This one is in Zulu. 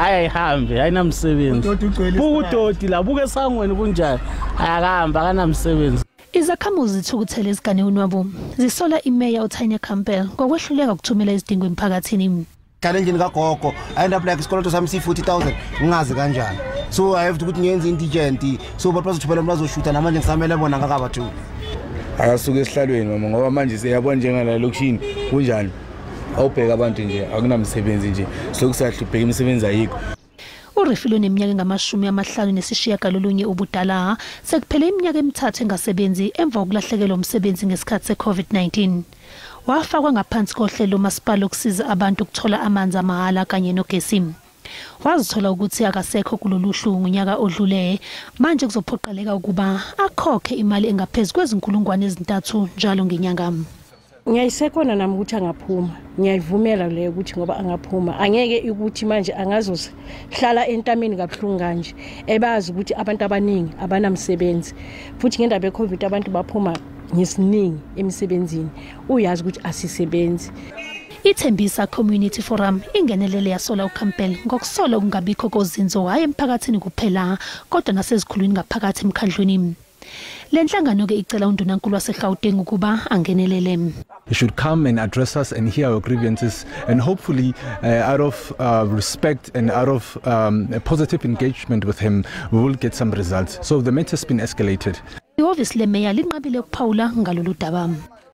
ayihambe ayinamsebenzi udoti la buke esangweni kunjani ayahamba akanamsebenzi. Izakhamuzi zithukuthele esiganeni wabo zisola iMeya uTania Campbell ngokwehluleka ukuthumela izidingo emphakathini. Challenge kagogo I end up like isikoloto sami si40,000 ngingazi kanjani, so I have to ukuthi ngiyenze indigent, so abantu bazothubela bazoshuta namanje ngisamele bona ngakabathu akasuka esihlalweni mama ngoba manje siyabona njengala lokushini kunjani awubheka abantu nje akunamsebenzi nje sokusahlupheka imisebenzi ayikho. Urifilo neminyaka engama-59 ubudala sekuphele iminyaka emithathu engasebenzi emva kokulahlekelwa umsebenzi ngesikhathi se-COVID-19. Wafakwa ngaphansi kohlelo masipala ukusiza abantu ukuthola amanzi amahhala kanye nogesi. Wazithola ukuthi akasekho kulolu hlu ngonyaka odlule, manje kuzophoqeleka ukuba akhokhe imali engaphezulu kwezi-3,000 njalo ngenyanga. Ngiyayisekona nami ukuthi angaphuma, ngiyayivumela leyo ukuthi ngoba angaphuma angeke ukuthi manje angazohlala entameni kabuhlungu kanje ebazi ukuthi abantu abaningi abanamsebenzi futhi ngendaba ye-COVID abantu baphuma ngesiningi emsebenzini uyazi ukuthi asisebenzi. Ithembisa Community Forum ingenelele yasola uCampbell ngokusola ukungabikho kozinzo hayi emphakathini kuphela kodwa nasezikhulwini ngaphakathi emkhandlwini. Lenhlangano ke icela undunankulu waseGauteng ukuba angenelele. He should come and address us and hear our grievances, and hopefully out of respect and out of a positive engagement with him we will get some results. So the matter has been escalated. Ihhovisi leMeya linqabile ukuphawula ngalolu daba.